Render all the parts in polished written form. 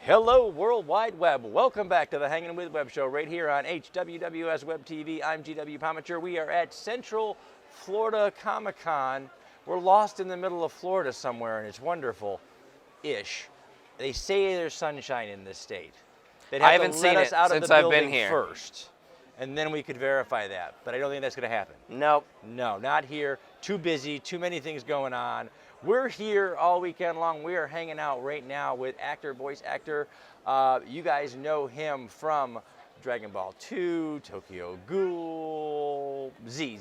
Hello, World Wide Web. Welcome back to the Hanging With Web show right here on HWWS WebTV. I'm GW Pomichter. We are at Central Florida Comic-Con. We're lost in the middle of Florida somewhere, and it's wonderful-ish. They say there's sunshine in this state. They'd have I haven't to seen let us it out of since the I've been building here first, and then we could verify that. But I don't think that's going to happen. Nope. No, not here. Too busy, too many things going on. We're here all weekend long. We are hanging out right now with voice actor. You guys know him from DragonBall 2, Tokyo Ghoul, Z.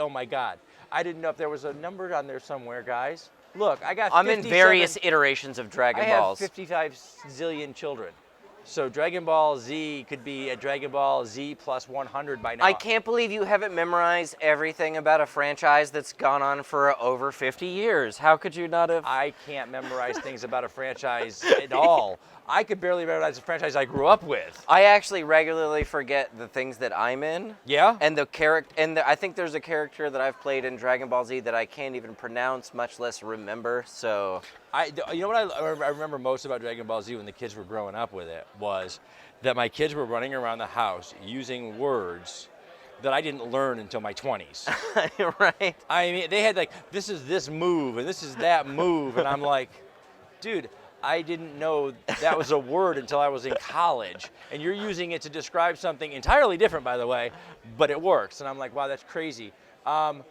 Oh my God. I didn't know if there was a number on there somewhere, guys. Look, I got I'm in various iterations of Dragon Balls. I have 55 zillion children. So Dragon Ball Z could be a Dragon Ball Z plus 100 by now. I can't believe you haven't memorized everything about a franchise that's gone on for over 50 years. How could you not have? I can't memorize things about a franchise at all. I could barely memorize a franchise I grew up with. I actually regularly forget the things that I'm in. Yeah? And the character, I think there's a character that I've played in Dragon Ball Z that I can't even pronounce, much less remember, so. You know what I remember most about Dragon Ball Z when the kids were growing up with it was that my kids were running around the house using words that I didn't learn until my 20s. Right. I mean, they had like, this is this move and this is that move, and I'm like, dude, I didn't know that was a word until I was in college, and you're using it to describe something entirely different, by the way, but it works. And I'm like, wow, that's crazy. Oh,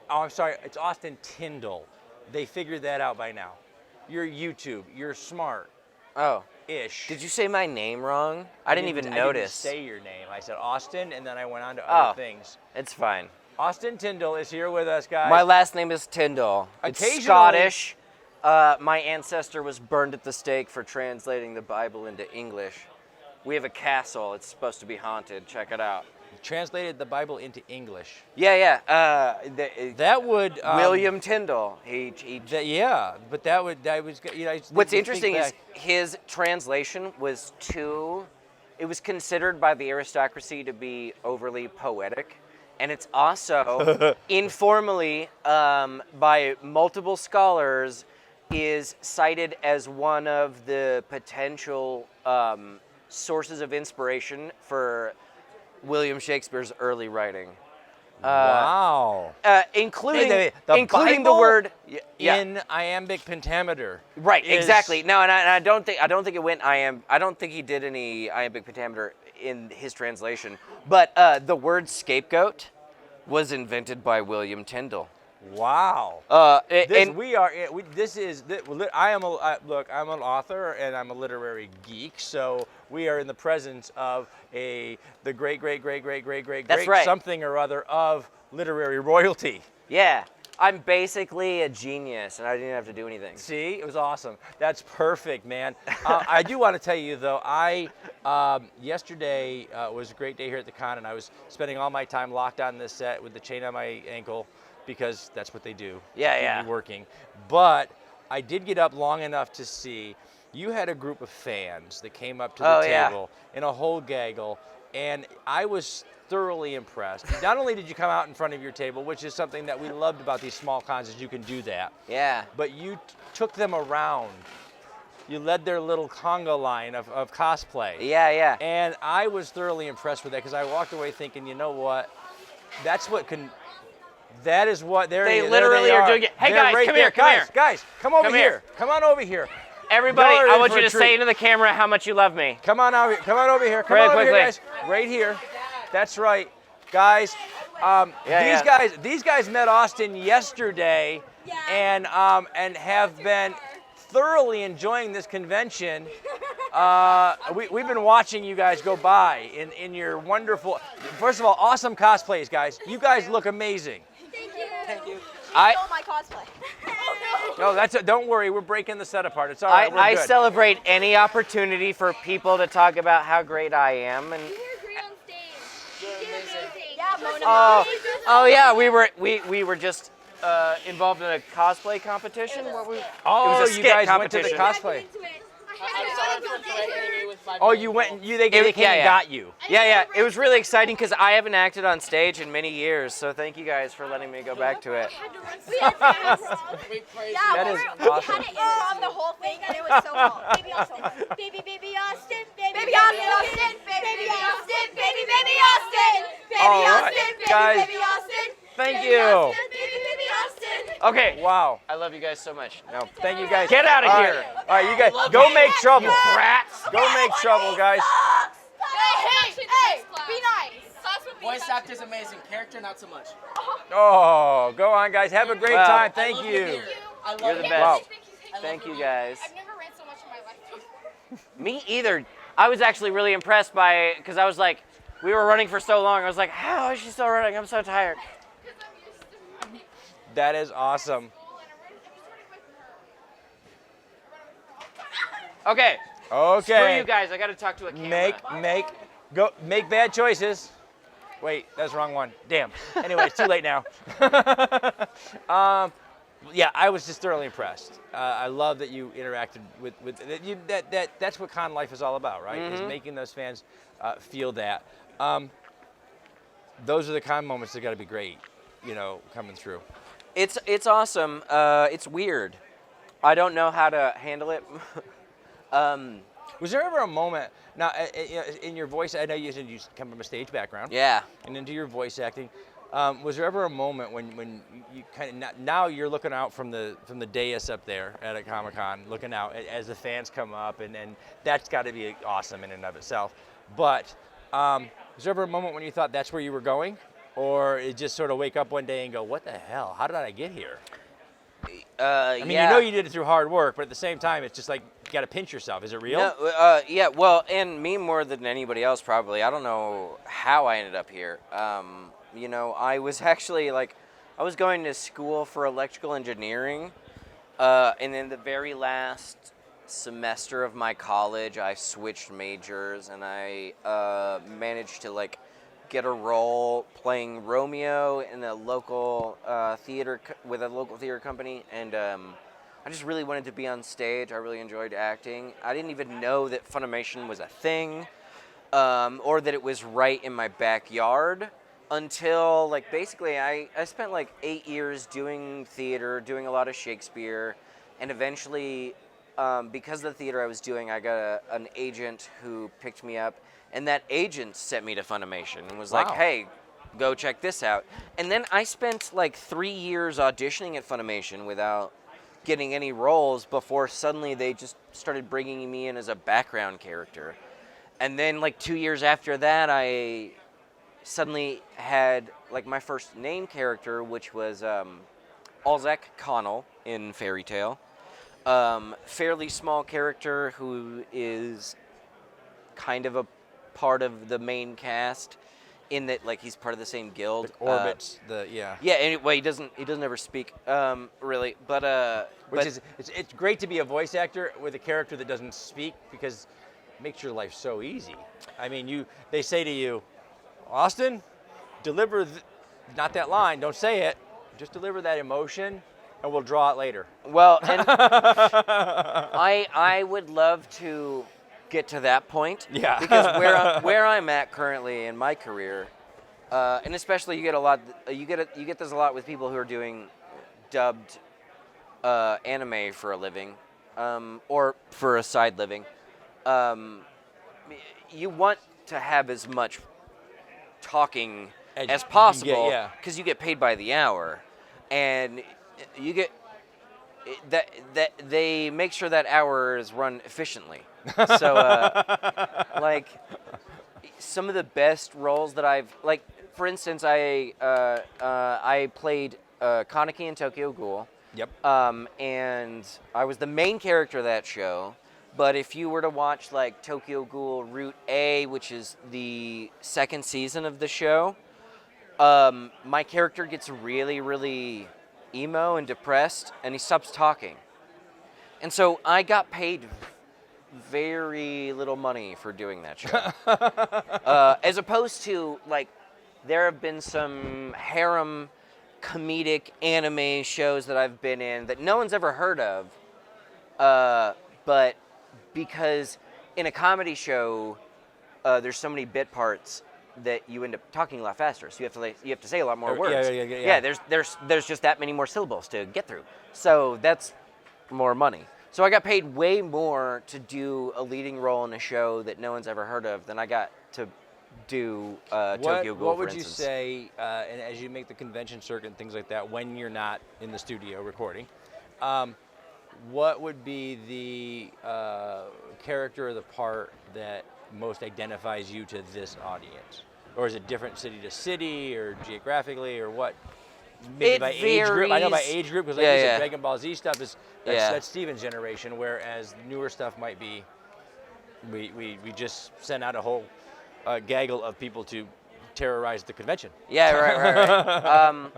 I'm sorry, it's Austin Tindle. They figured that out by now. You're YouTube, you're smart. Oh. Ish. Did you say my name wrong? I didn't even notice. I didn't say your name. I said Austin, and then I went on to other things. It's fine. Austin Tindle is here with us, guys. My last name is Tyndall. It's Scottish. My ancestor was burned at the stake for translating the Bible into English. We have a castle. It's supposed to be haunted. Check it out. Translated the Bible into English. Yeah. That would William Tyndall. Yeah, but that was you know. What's interesting is his translation was it was considered by the aristocracy to be overly poetic, and it's also informally by multiple scholars is cited as one of the potential sources of inspiration for William Shakespeare's early writing. Wow. Including the word in iambic pentameter. Right, exactly. No, and I don't think it went I don't think he did any iambic pentameter in his translation. But the word scapegoat was invented by William Tyndall. Wow. Look, I'm an author and I'm a literary geek, so we are in the presence of the great something or other of literary royalty. Yeah. I'm basically a genius, and I didn't have to do anything. See, it was awesome. That's perfect, man. I do want to tell you, though, yesterday was a great day here at the con, and I was spending all my time locked on this set with the chain on my ankle, because that's what they do. Yeah. Working. But I did get up long enough to see you had a group of fans that came up to the table in a whole gaggle, and I was thoroughly impressed. Not only did you come out in front of your table, which is something that we loved about these small cons, is you can do that. Yeah. But you took them around. You led their little conga line of cosplay. Yeah. And I was thoroughly impressed with that, because I walked away thinking, you know what? That is what they literally are doing it. Hey, guys, come here. Guys, come over here. Come on over here. Everybody, I want you to say into the camera how much you love me. Come on over here. Come on over here, guys. Right here. That's right, guys. These guys met Austin yesterday, and have been thoroughly enjoying this convention. We've been watching you guys go by in your wonderful. First of all, awesome cosplays, guys. You guys look amazing. Thank you. I stole my cosplay. No, don't worry. We're breaking the set apart. It's all right. I celebrate any opportunity for people to talk about how great I am. And You were great on stage. Yeah, oh yeah, we were just involved in a cosplay competition. It was a skit you guys competition. went to the cosplay. I saw it for playing with Oh, you went and they came and got you. Yeah. It was really exciting because I haven't acted on stage in many years. So thank you guys for letting me go back to it. That is awesome. We had it in the whole thing, and it was so cool. Baby Austin, baby Austin, baby Austin, baby Austin, baby Austin, All right, guys. baby Austin. Thank you. Baby Austin. Okay. Wow. I love you guys so much. No, thank you guys. Get out of All here. All right, you guys, go make trouble. Brats. Go make trouble, guys. Hey, be nice. Voice actor's amazing. Character, not so much. Oh, go on, guys. Have a great Wow. time. Thank you. I love You're the it. best. Wow. Thank you guys. I've never ran so much in my life. Me either. I was actually really impressed by it because I was like, we were running for so long. I was like, how is she still running? I'm so tired. That is awesome. Okay. Okay. Screw you guys. I got to talk to a camera. Make bad choices. Wait, that's the wrong one. Damn. Anyway, it's too late now. Yeah, I was just thoroughly impressed. I love that you interacted with that's what con life is all about, right? Is making those fans feel that. Those are the con moments that got to be great, coming through. It's awesome. It's weird. I don't know how to handle it. Was there ever a moment now in your voice? I know you said you come from a stage background. Yeah. And into your voice acting. Was there ever a moment when you kind of now you're looking out from the dais up there at a Comic-Con, looking out as the fans come up, and that's got to be awesome in and of itself. But was there ever a moment when you thought that's where you were going, or it just sort of wake up one day and go, "What the hell? How did I get here?" I mean, yeah. you did it through hard work, but at the same time, it's just like you got to pinch yourself. Is it real? No, yeah. Well, and me more than anybody else probably. I don't know how I ended up here. I was actually I was going to school for electrical engineering, and in the very last semester of my college, I switched majors, and I managed to get a role playing Romeo in a local theater with a local theater company, and I just really wanted to be on stage. I really enjoyed acting. I didn't even know that Funimation was a thing, or that it was right in my backyard. Until basically I spent 8 years doing theater, doing a lot of Shakespeare, and eventually because of the theater I was doing, I got an agent who picked me up, and that agent sent me to Funimation and was like, hey, go check this out. And then I spent 3 years auditioning at Funimation without getting any roles before suddenly they just started bringing me in as a background character. And then 2 years after that, I suddenly had my first name character, which was Alzek Connell in Fairy Tale. Fairly small character who is kind of a part of the main cast in that he's part of the same guild. The orbits, Yeah, anyway, he doesn't ever speak really, but it's great to be a voice actor with a character that doesn't speak, because it makes your life so easy. I mean, they say to you, Austin, deliver not that line, don't say it, just deliver that emotion, and we'll draw it later. Well, and I would love to get to that point. Yeah. Because where I'm at currently in my career, and especially you get this a lot with people who are doing dubbed anime for a living, or for a side living. You want to have as much talking as possible, because you get paid by the hour, and you get that they make sure that hour is run efficiently. So some of the best roles that I've for instance, I played Kaneki in Tokyo Ghoul. Yep. And I was the main character of that show. But if you were to watch Tokyo Ghoul Route A, which is the second season of the show, my character gets really, really emo and depressed, and he stops talking. And so I got paid very little money for doing that show. As opposed to, there have been some harem comedic anime shows that I've been in that no one's ever heard of, but because in a comedy show, there's so many bit parts that you end up talking a lot faster. So you have to say a lot more words. Yeah. There's just that many more syllables to get through. So that's more money. So I got paid way more to do a leading role in a show that no one's ever heard of than I got to do Tokyo Ghoul, What for would you instance. say, and as you make the convention circuit and things like that, when you're not in the studio recording, what would be the character or the part that most identifies you to this audience? Or is it different city to city or geographically or what? Maybe by age group. I know by age group because like you said, Dragon Ball Z stuff that's Steven's generation, whereas newer stuff might be we just sent out a whole gaggle of people to terrorize the convention. Yeah, right.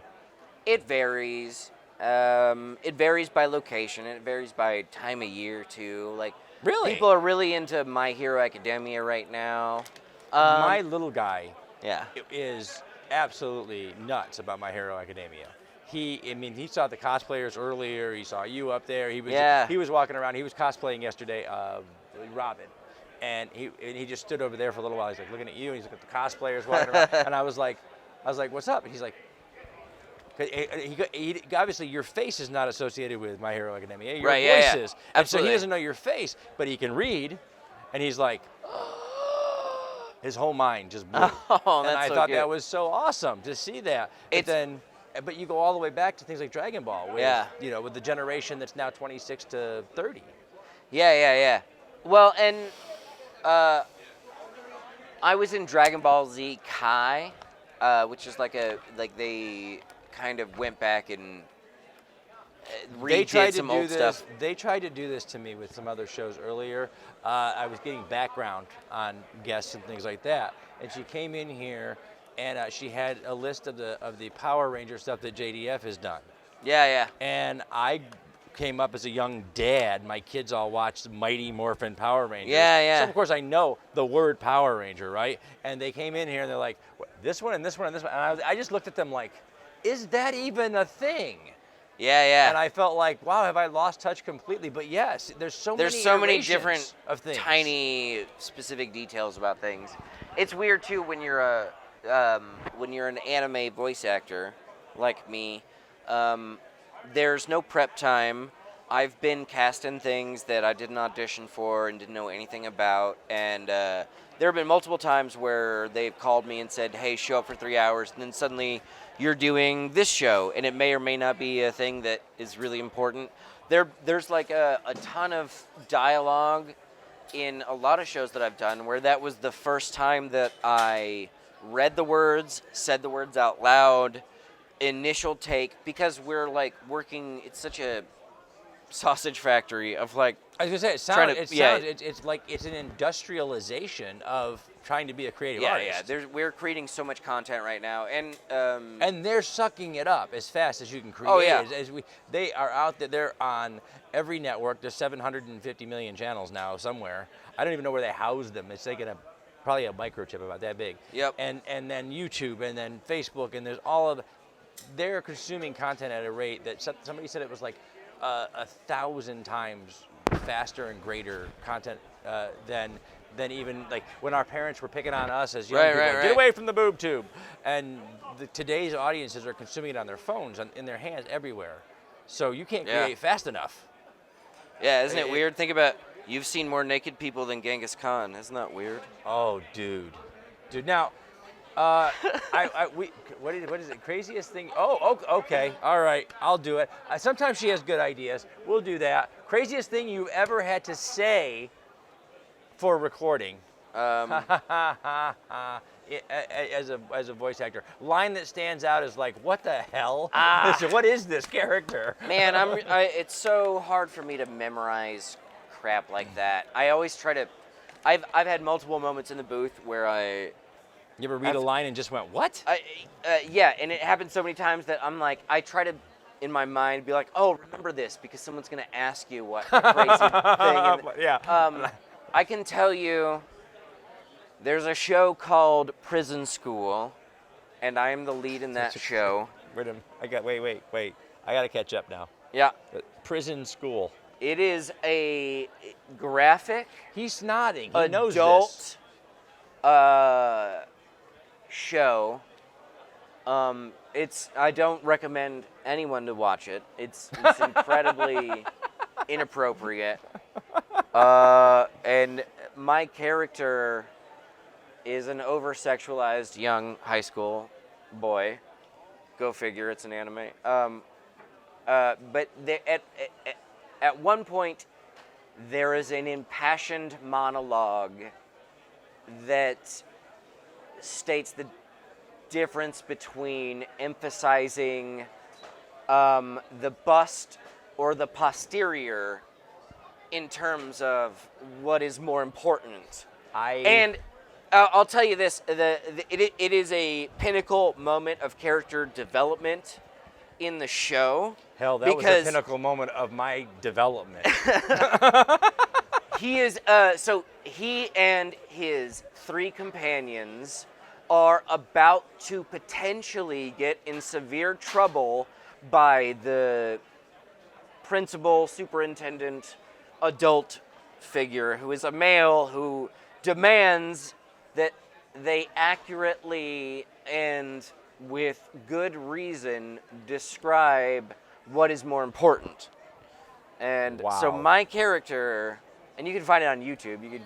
It varies. It varies by location. It varies by time of year too. Like Really? people are really into My Hero Academia right now. My little guy Yeah. is absolutely nuts about My Hero Academia. He saw the cosplayers earlier. He saw you up there. He was walking around. He was cosplaying yesterday, Robin, and he just stood over there for a little while. He's like looking at you. And he's looking at the cosplayers walking around, and I was like, what's up? And he's like, he obviously your face is not associated with My Hero Academia. Your voice is. And so he doesn't know your face, but he can read, and he's like. His whole mind just blew. Oh, and I so thought good. that was so awesome to see that. But you go all the way back to things like Dragon Ball, with, with the generation that's now 26 to 30. Yeah. Well, and I was in Dragon Ball Z Kai, which is like they kind of went back and redid some old stuff. They tried to do this to me with some other shows earlier. I was getting background on guests and things like that, and she came in here, and she had a list of the Power Ranger stuff that JDF has done. Yeah. And I came up as a young dad. My kids all watched Mighty Morphin Power Rangers. Yeah. So of course I know the word Power Ranger, right? And they came in here and they're like, this one and this one and this one, and I just looked at them like, is that even a thing? Yeah. And I felt like, wow, have I lost touch completely? But yes, there's so many different of things. tiny specific details about things. It's weird too when you're an anime voice actor like me. There's no prep time. I've been cast in things that I didn't audition for and didn't know anything about, and there have been multiple times where they've called me and said, hey, show up for 3 hours, and then suddenly you're doing this show, and it may or may not be a thing that is really important. There's like a ton of dialogue in a lot of shows that I've done where that was the first time that I read the words, said the words out loud, initial take, because we're like working, it's such a sausage factory of like. I was gonna say it's like it's an industrialization of trying to be a creative artist. Yeah. We're creating so much content right now, and they're sucking it up as fast as you can create. Oh yeah. They are out there. They're on every network. There's 750 million channels now somewhere. I don't even know where they house them. It's like probably a microchip about that big. Yep. And then YouTube and then Facebook and there's all of. They're consuming content at a rate that somebody said it was like 1,000 times faster and greater content than even like when our parents were picking on us as young people. Right. Get away from the boob tube. And today's audiences are consuming it on their phones, in their hands, everywhere. So you can't create fast enough. Yeah, isn't it weird? Think about, you've seen more naked people than Genghis Khan. Isn't that weird? Oh, dude. Now, what is it? Craziest thing? Oh, okay. All right. I'll do it. Sometimes she has good ideas. We'll do that. Craziest thing you've ever had to say for recording as a voice actor. Line that stands out is like, what the hell? What is this character? Man, it's so hard for me to memorize crap like that. I always try to. I've had multiple moments in the booth where You ever read a line and just went, what? Yeah, and it happens so many times that I'm like, I try to, in my mind, be like, oh, remember this, because someone's going to ask you what crazy thing. Yeah. I can tell you, there's a show called Prison School, and I am the lead in that show. Wait. I got to catch up now. Yeah. Prison School. It is a graphic He's nodding. He knows adult this. show. I don't recommend anyone to watch it. It's incredibly inappropriate. And my character is an over-sexualized young high school boy. Go figure, it's an anime. But at one point, there is an impassioned monologue that states the difference between emphasizing the bust or the posterior in terms of what is more important. And I'll tell you this, it is a pinnacle moment of character development in the show. Hell, that was a pinnacle moment of my development. He is, so he and his 3 companions are about to potentially get in severe trouble by the principal, superintendent, adult figure who is a male who demands that they accurately and with good reason describe what is more important. And so my character, and you can find it on YouTube, you could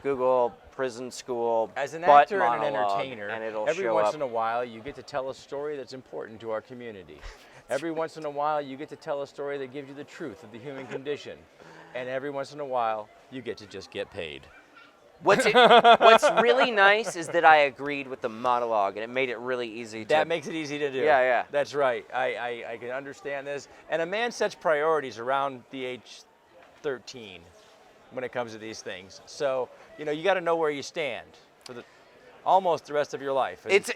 Google prison school as an butt actor and an monologue, entertainer, and it'll every show once up. in a while you get to tell a story that's important to our community. Every once in a while you get to tell a story that gives you the truth of the human condition. And every once in a while you get to just get paid. What's really nice is that I agreed with the monologue, and it made it really easy to... That makes it easy to do. Yeah, yeah. That's right. I can understand this. And a man sets priorities around the age 13 when it comes to these things. So, you know, you got to know where you stand for almost the rest of your life. It's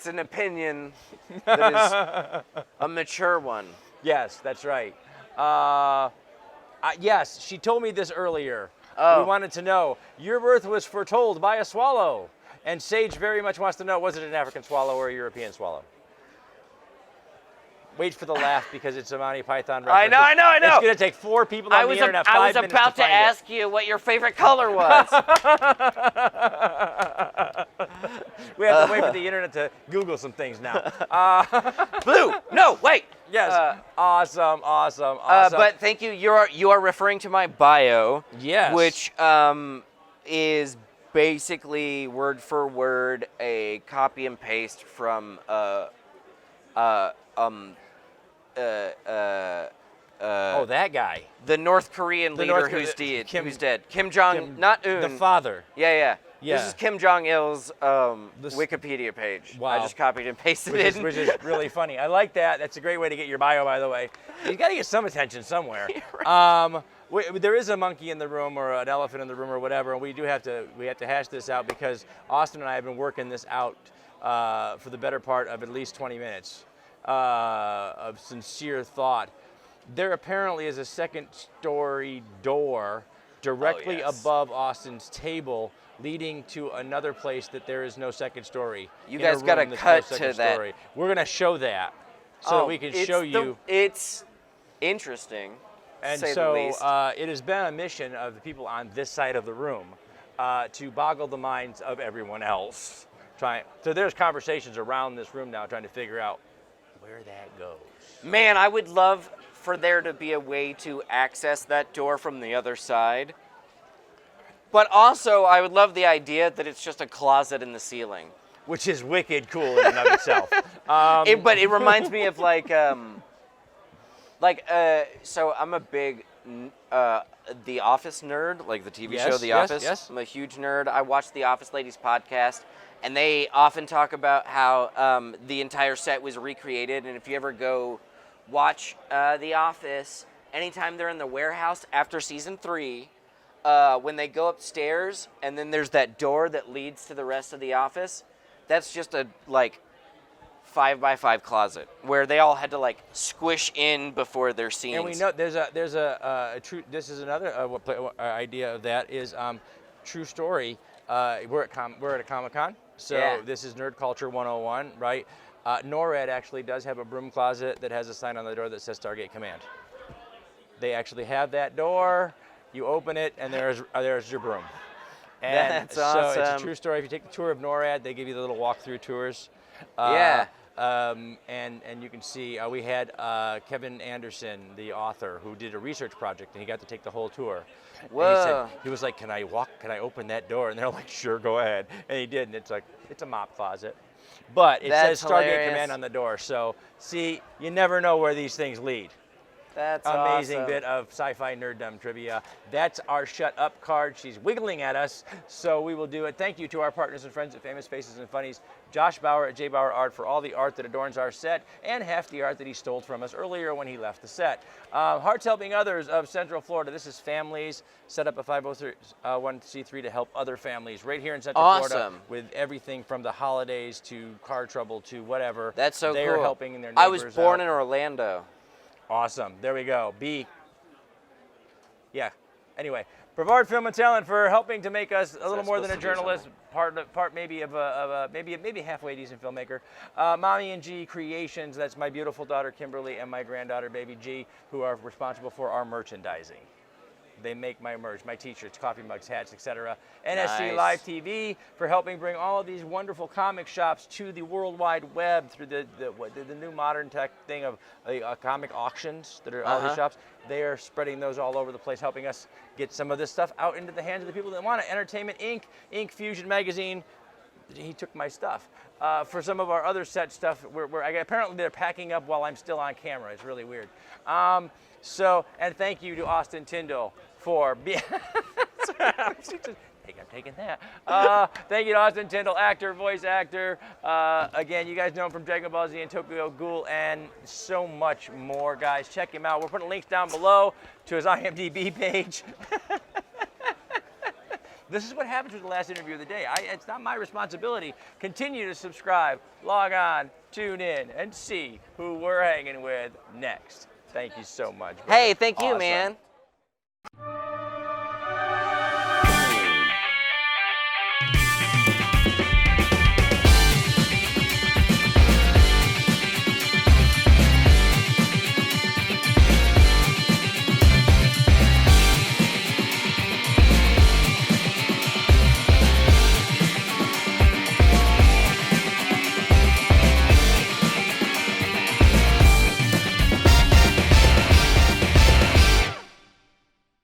an opinion that is a mature one. Yes, that's right. Yes, she told me this earlier. Oh. We wanted to know, your birth was foretold by a swallow. And Sage very much wants to know, was it an African swallow or a European swallow? Wait for the laugh because it's a Monty Python reference. I know. It's going to take 4 people on the internet 5 minutes to find it. I was about to ask you what your favorite color was. We have to wait for the internet to Google some things now. Blue. No, wait. Yes. Awesome. But thank you. You are referring to my bio. Yes. Which is basically word for word a copy and paste from that guy. The North Korean leader who's dead. Kim Jong, not Un. The father. Yeah. Yeah. This is Kim Jong-il's Wikipedia page. Wow. I just copied and pasted it. Which is really funny. I like that. That's a great way to get your bio, by the way. You got to get some attention somewhere. Right. There is a monkey in the room or an elephant in the room or whatever, and we have to hash this out because Austin and I have been working this out for the better part of at least 20 minutes of sincere thought. There apparently is a second-story door directly above Austin's table, leading to another place that there is no second story. You guys got to cut to that. Story. We're going to show that so that we can show you. It's interesting, and to say so the least. It has been a mission of the people on this side of the room to boggle the minds of everyone else. So there's conversations around this room now trying to figure out where that goes. Man, I would love for there to be a way to access that door from the other side. But also, I would love the idea that it's just a closet in the ceiling. Which is wicked cool in and of itself. But it reminds me of so I'm a big The Office nerd, like the TV show The Office. Yes. I'm a huge nerd. I watch the Office Ladies podcast, and they often talk about how the entire set was recreated. And if you ever go watch The Office, anytime they're in the warehouse after season 3, when they go upstairs and then there's that door that leads to the rest of the office, that's just a 5x5 closet where they all had to squish in before their scenes. And we know there's a true. This is another idea of that is true story. We're at a Comic-Con, so this is Nerd Culture 101, right? NORAD actually does have a broom closet that has a sign on the door that says Stargate Command. They actually have that door. You open it, and there's your broom. And That's so awesome. it's a true story. If you take the tour of NORAD, they give you the little walkthrough tours. Yeah. And you can see we had Kevin Anderson, the author, who did a research project, and he got to take the whole tour. Whoa. He was like, "Can I open that door?" And they're like, "Sure, go ahead." And he did, and it's like it's a mop closet, but it That's says Stargate hilarious. Command on the door. So see, you never know where these things lead. That's Amazing awesome. bit of sci-fi nerddom trivia. That's our shut up card. She's wiggling at us, so we will do it. Thank you to our partners and friends at Famous Faces and Funnies, Josh Bauer at J Bauer Art for all the art that adorns our set and half the art that he stole from us earlier when he left the set. Hearts Helping Others of Central Florida. This is families set up a 501c3 to help other families right here in Central Florida Awesome. with everything from the holidays to car trouble to whatever. That's so they cool. are helping their neighbors I was born out. in Orlando. Awesome. There we go. Yeah. Anyway, Brevard Film and Talent for helping to make us a little more than a journalist, part maybe of a maybe halfway decent filmmaker. Mommy and G Creations. That's my beautiful daughter Kimberly and my granddaughter Baby G, who are responsible for our merchandising. They make my merch, my t-shirts, coffee mugs, hats, etc. NSC Nice. Live TV for helping bring all of these wonderful comic shops to the World Wide Web through the new modern tech thing of comic auctions that are all these shops. They are spreading those all over the place, helping us get some of this stuff out into the hands of the people that want it. Entertainment Inc. Fusion Magazine. He took my stuff. For some of our other set stuff, apparently they're packing up while I'm still on camera. It's really weird. And thank you to Austin Tindle for being. I'm taking that. Thank you to Austin Tindle, actor, voice actor. Again, you guys know him from DragonBall Z and Tokyo Ghoul and so much more, guys. Check him out. We're putting links down below to his IMDb page. This is what happens with the last interview of the day. It's not my responsibility. Continue to subscribe, log on, tune in, and see who we're hanging with next. Thank you so much. Hey, thank you, Awesome. man.